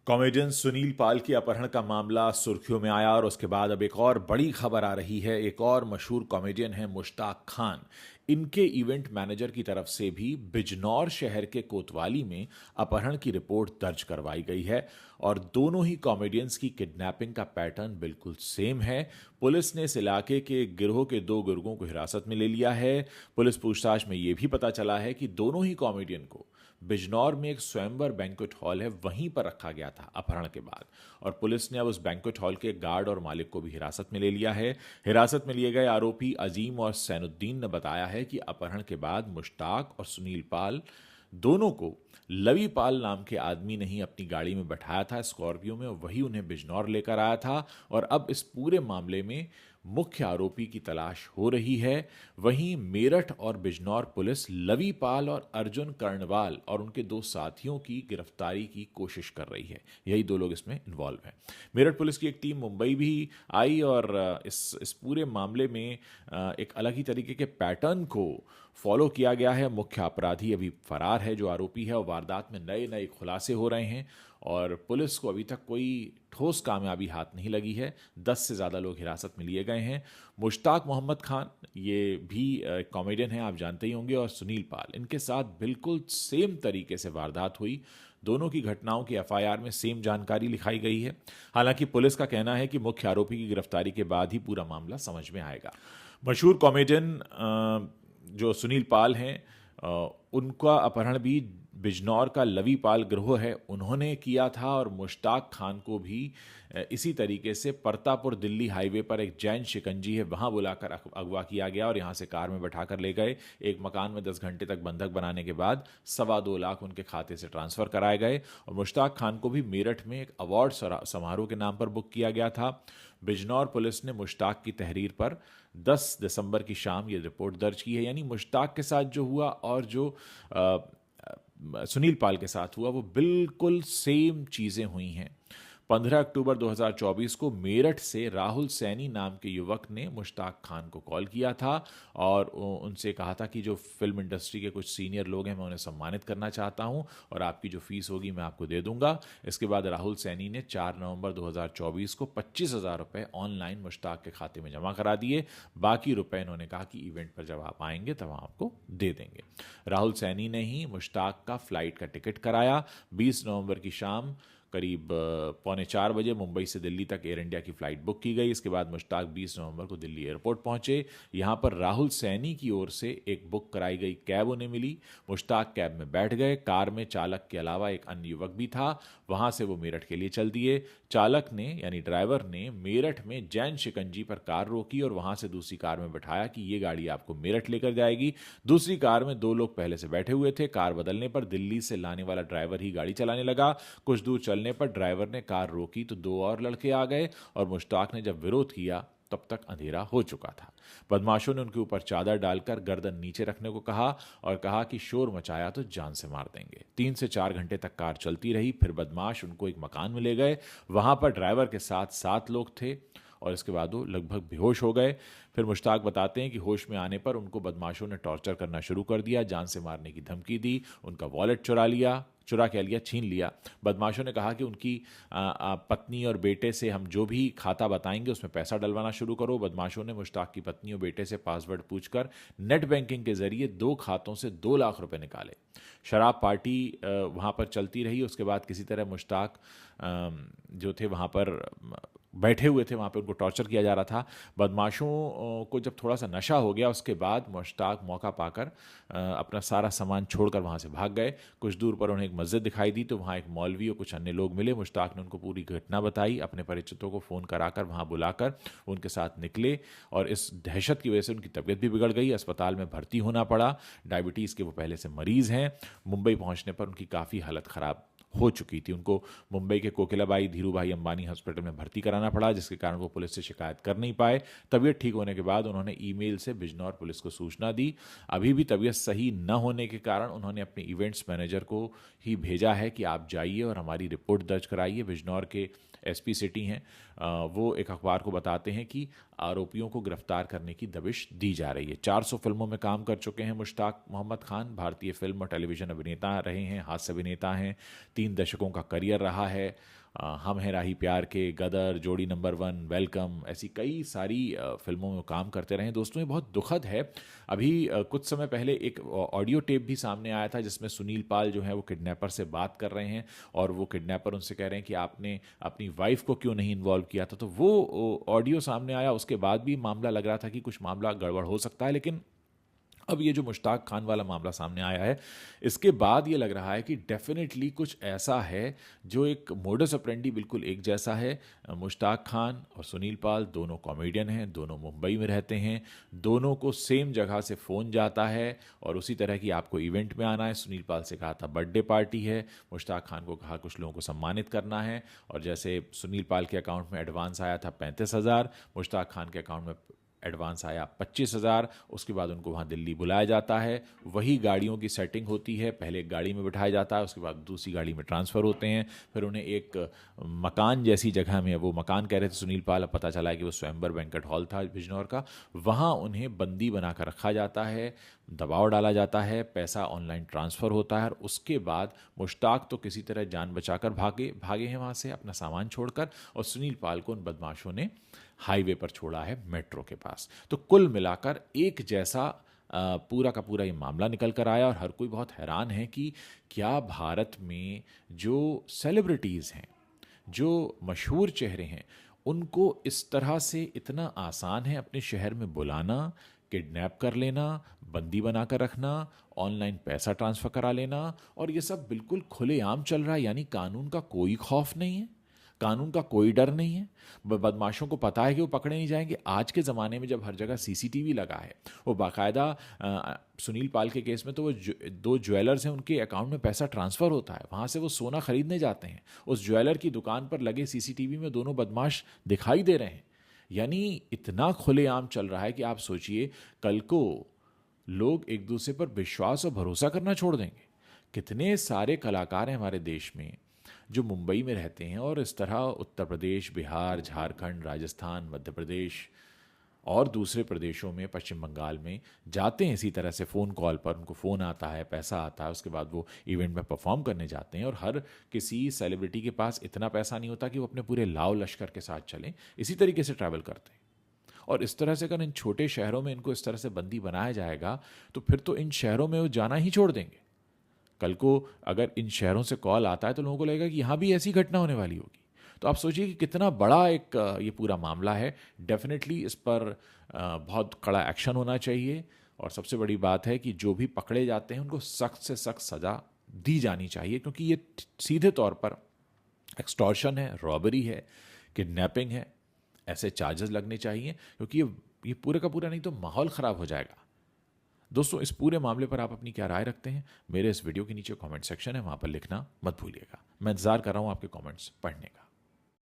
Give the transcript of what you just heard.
Comedian Sunil पाल के अपहरण का मामला सुर्खियों में आया और उसके बाद अब एक और बड़ी खबर आ रही है। एक और मशहूर कॉमेडियन है मुश्ताक खान। इनके इवेंट मैनेजर की तरफ से भी बिजनौर शहर के कोतवाली में अपहरण की रिपोर्ट दर्ज करवाई गई है और दोनों ही कॉमेडियंस की किडनैपिंग का पैटर्न बिल्कुल सेम है। पुलिस ने इस इलाके के गिरोह के 2 गुर्गों को हिरासत में ले लिया है। पुलिस पूछताछ में यह भी पता चला है कि दोनों ही कॉमेडियन को बिजनौर में एक स्वयंवर बैंक्वेट हॉल है वहीं पर रखा गया था अपहरण के बाद, और पुलिस ने अब उस बैंक्वेट हॉल के गार्ड और मालिक को भी हिरासत में ले लिया है। हिरासत में लिए गए आरोपी अजीम और सैनुद्दीन ने बताया है कि अपहरण के बाद मुश्ताक और सुनील पाल दोनों को लवी पाल नाम के आदमी ने ही अपनी गाड़ी में बैठाया था स्कॉर्पियो में, और वही उन्हें बिजनौर लेकर आया था। और अब इस पूरे मामले में मुख्य आरोपी की तलाश हो रही है। वहीं मेरठ और बिजनौर पुलिस लवी पाल और अर्जुन कर्णवाल और उनके 2 साथियों की गिरफ्तारी की कोशिश कर रही है। यही 2 लोग इसमें इन्वॉल्व हैं। मेरठ पुलिस की एक टीम मुंबई भी आई और इस पूरे मामले में एक अलग ही तरीके के पैटर्न को फॉलो किया गया है। मुख्य अपराधी अभी फरार है, जो आरोपी है, और वारदात में नए नए खुलासे हो रहे हैं और पुलिस को अभी तक कोई ठोस कामयाबी हाथ नहीं लगी है। 10 से ज़्यादा लोग हिरासत में लिए गए हैं। मुश्ताक मोहम्मद खान, ये भी कॉमेडियन हैं, आप जानते ही होंगे, और सुनील पाल, इनके साथ बिल्कुल सेम तरीके से वारदात हुई। दोनों की घटनाओं की एफआईआर में सेम जानकारी लिखाई गई है। हालांकि पुलिस का कहना है कि मुख्य आरोपी की गिरफ्तारी के बाद ही पूरा मामला समझ में आएगा। मशहूर कॉमेडियन जो सुनील पाल हैं, उनका अपहरण भी बिजनौर का लवी पाल गिरोह है, उन्होंने किया था, और मुश्ताक खान को भी इसी तरीके से परतापुर दिल्ली हाईवे पर एक जैन शिकंजी है, वहां बुलाकर अगवा किया गया और यहां से कार में बैठाकर ले गए। एक मकान में 10 घंटे तक बंधक बनाने के बाद 2.25 लाख उनके खाते से ट्रांसफर कराए गए। और मुश्ताक खान को भी मेरठ में एक अवार्ड समारोह के नाम पर बुक किया गया था। बिजनौर पुलिस ने मुश्ताक की तहरीर पर 10 दिसंबर की शाम ये रिपोर्ट दर्ज की है। यानी मुश्ताक के साथ जो हुआ और जो सुनील पाल के साथ हुआ, वो बिल्कुल सेम चीजें हुई हैं। 15 अक्टूबर 2024 को मेरठ से राहुल सैनी नाम के युवक ने मुश्ताक खान को कॉल किया था और उनसे कहा था कि जो फिल्म इंडस्ट्री के कुछ सीनियर लोग हैं, मैं उन्हें सम्मानित करना चाहता हूं और आपकी जो फीस होगी मैं आपको दे दूंगा। इसके बाद राहुल सैनी ने 4 नवंबर 2024 को 25,000 रुपये ऑनलाइन मुश्ताक के खाते में जमा करा दिए। बाकी रुपए इन्होंने कहा कि इवेंट पर जब आप आएंगे तब हम आपको दे देंगे। राहुल सैनी ने ही मुश्ताक का फ्लाइट का टिकट कराया। 20 नवंबर की शाम करीब 3:45 बजे मुंबई से दिल्ली तक एयर इंडिया की फ़्लाइट बुक की गई। इसके बाद मुश्ताक 20 नवंबर को दिल्ली एयरपोर्ट पहुंचे। यहां पर राहुल सैनी की ओर से एक बुक कराई गई कैब उन्हें मिली। मुश्ताक कैब में बैठ गए। कार में चालक के अलावा एक अन्य युवक भी था। वहां से वो मेरठ के लिए चल दिए। चालक ने यानी ड्राइवर ने मेरठ में जैन शिकंजी पर कार रोकी और वहां से दूसरी कार में बैठाया कि ये गाड़ी आपको मेरठ लेकर जाएगी। दूसरी कार में 2 लोग पहले से बैठे हुए थे। कार बदलने पर दिल्ली से लाने वाला ड्राइवर ही गाड़ी चलाने लगा। कुछ दूर चलने पर ड्राइवर ने कार रोकी तो 2 और लड़के आ गए और मुश्ताक ने जब विरोध किया तब तक अंधेरा हो चुका था। बदमाशों ने उनके ऊपर चादर डालकर गर्दन नीचे रखने को कहा और कहा कि शोर मचाया तो जान से मार देंगे। 3 से 4 घंटे तक कार चलती रही। फिर बदमाश उनको एक मकान में ले गए। वहां पर ड्राइवर के साथ 7 लोग थे और इसके बाद वो लगभग बेहोश हो गए। फिर मुश्ताक बताते हैं कि होश में आने पर उनको बदमाशों ने टॉर्चर करना शुरू कर दिया, जान से मारने की धमकी दी, उनका वॉलेट छीन लिया। बदमाशों ने कहा कि उनकी पत्नी और बेटे से हम जो भी खाता बताएंगे उसमें पैसा डलवाना शुरू करो। बदमाशों ने मुश्ताक की पत्नी और बेटे से पासवर्ड पूछकर नेट बैंकिंग के जरिए 2 खातों से 2 लाख रुपए निकाले। शराब पार्टी वहां पर चलती रही। उसके बाद किसी तरह मुश्ताक जो थे वहां पर बैठे हुए थे, वहां पे उनको टॉर्चर किया जा रहा था। बदमाशों को जब थोड़ा सा नशा हो गया उसके बाद मुश्ताक मौका पाकर अपना सारा सामान छोड़कर वहां से भाग गए। कुछ दूर पर उन्हें एक मस्जिद दिखाई दी तो वहां एक मौलवी और कुछ अन्य लोग मिले। मुश्ताक ने उनको पूरी घटना बताई। अपने परिचितों को फ़ोन कराकर वहां बुलाकर उनके साथ निकले और इस दहशत की वजह से उनकी तबीयत भी बिगड़ गई। अस्पताल में भर्ती होना पड़ा। डायबिटीज़ के वो पहले से मरीज़ हैं। मुंबई पहुंचने पर उनकी काफ़ी हालत ख़राब हो चुकी थी। उनको मुंबई के कोकिलाबाई धीरूभाई अंबानी हॉस्पिटल में भर्ती कराना पड़ा, जिसके कारण वो पुलिस से शिकायत कर नहीं पाए। तबीयत ठीक होने के बाद उन्होंने ईमेल से बिजनौर पुलिस को सूचना दी। अभी भी तबीयत सही न होने के कारण उन्होंने अपने इवेंट्स मैनेजर को ही भेजा है कि आप जाइए और हमारी रिपोर्ट दर्ज कराइए। बिजनौर के एसपी सिटी हैं, वो एक अखबार को बताते हैं कि आरोपियों को गिरफ्तार करने की दबिश दी जा रही है। 400 फिल्मों में काम कर चुके हैं मुश्ताक मोहम्मद खान। भारतीय फिल्म और टेलीविजन अभिनेता रहे हैं, हास्य अभिनेता हैं। 3 दशकों का करियर रहा है। हम हैं राही प्यार के, गदर, जोड़ी नंबर 1, वेलकम, ऐसी कई सारी फिल्मों में काम करते रहे हैं। दोस्तों, ये बहुत दुखद है। अभी कुछ समय पहले एक ऑडियो टेप भी सामने आया था जिसमें सुनील पाल जो है वो किडनैपर से बात कर रहे हैं और वो किडनैपर उनसे कह रहे हैं कि आपने अपनी वाइफ को क्यों नहीं इन्वॉल्व किया था। तो वो ऑडियो सामने आया, उसके बाद भी मामला लग रहा था कि कुछ मामला गड़बड़ हो सकता है, लेकिन अब ये जो मुश्ताक खान वाला मामला सामने आया है, इसके बाद ये लग रहा है कि डेफिनेटली कुछ ऐसा है जो एक मोडस ऑपरेंडी बिल्कुल एक जैसा है। मुश्ताक खान और सुनील पाल दोनों कॉमेडियन हैं, दोनों मुंबई में रहते हैं, दोनों को सेम जगह से फ़ोन जाता है और उसी तरह की आपको इवेंट में आना है। सुनील पाल से कहा था बर्थडे पार्टी है, मुश्ताक खान को कहा कुछ लोगों को सम्मानित करना है, और जैसे सुनील पाल के अकाउंट में एडवांस आया था 35,000, मुश्ताक खान के अकाउंट में एडवांस आया 25,000। उसके बाद उनको वहाँ दिल्ली बुलाया जाता है, वही गाड़ियों की सेटिंग होती है, पहले एक गाड़ी में बिठाया जाता है, उसके बाद दूसरी गाड़ी में ट्रांसफ़र होते हैं, फिर उन्हें एक मकान जैसी जगह में, वो मकान कह रहे थे सुनील पाल, अब पता चला है कि वो स्वयंवर बैंक्वेट हॉल था बिजनौर का, वहाँ उन्हें बंदी बना कर रखा जाता है, दबाव डाला जाता है, पैसा ऑनलाइन ट्रांसफ़र होता है, और उसके बाद मुश्ताक तो किसी तरह जान बचाकर भागे हैं वहाँ से अपना सामान छोड़कर, और सुनील पाल को उन बदमाशों ने हाईवे पर छोड़ा है मेट्रो के पास। तो कुल मिलाकर एक जैसा पूरा का पूरा ये मामला निकल कर आया, और हर कोई बहुत हैरान है कि क्या भारत में जो सेलिब्रिटीज़ हैं, जो मशहूर चेहरे हैं, उनको इस तरह से इतना आसान है अपने शहर में बुलाना, किडनैप कर लेना, बंदी बना कर रखना, ऑनलाइन पैसा ट्रांसफ़र करा लेना, और ये सब बिल्कुल खुलेआम चल रहा है। यानी कानून का कोई खौफ नहीं है, कानून का कोई डर नहीं है, बदमाशों को पता है कि वो पकड़े नहीं जाएंगे। आज के ज़माने में जब हर जगह सीसीटीवी लगा है, वो बाकायदा सुनील पाल के केस में तो वो दो ज्वेलर्स हैं, उनके अकाउंट में पैसा ट्रांसफ़र होता है, वहाँ से वो सोना खरीदने जाते हैं, उस ज्वेलर की दुकान पर लगे सीसीटीवी में दोनों बदमाश दिखाई दे रहे हैं। यानी इतना खुलेआम चल रहा है कि आप सोचिए, कल को लोग एक दूसरे पर विश्वास और भरोसा करना छोड़ देंगे। कितने सारे कलाकार हैं हमारे देश में जो मुंबई में रहते हैं और इस तरह उत्तर प्रदेश, बिहार, झारखंड, राजस्थान, मध्य प्रदेश और दूसरे प्रदेशों में, पश्चिम बंगाल में जाते हैं इसी तरह से फ़ोन कॉल पर, उनको फ़ोन आता है, पैसा आता है, उसके बाद वो इवेंट में परफॉर्म करने जाते हैं। और हर किसी सेलिब्रिटी के पास इतना पैसा नहीं होता कि वो अपने पूरे लाव लश्कर के साथ चलें, इसी तरीके से ट्रैवल करते हैं। और इस तरह से अगर इन छोटे शहरों में इनको इस तरह से बंदी बनाया जाएगा, तो फिर तो इन शहरों में वो जाना ही छोड़ देंगे। कल को अगर इन शहरों से कॉल आता है तो लोगों को लगेगा कि यहाँ भी ऐसी घटना होने वाली होगी। तो आप सोचिए कि कितना बड़ा एक ये पूरा मामला है। डेफिनेटली इस पर बहुत कड़ा एक्शन होना चाहिए, और सबसे बड़ी बात है कि जो भी पकड़े जाते हैं उनको सख्त से सख्त सज़ा दी जानी चाहिए, क्योंकि ये सीधे तौर पर एक्सटॉर्शन है, रॉबरी है, किडनैपिंग है। ऐसे चार्जेस लगने चाहिए, क्योंकि ये पूरे का पूरा नहीं तो माहौल ख़राब हो जाएगा। दोस्तों, इस पूरे मामले पर आप अपनी क्या राय रखते हैं? मेरे इस वीडियो के नीचे कमेंट सेक्शन है, वहाँ पर लिखना मत भूलिएगा। मैं इंतज़ार कर रहा हूँ आपके कमेंट्स पढ़ने का।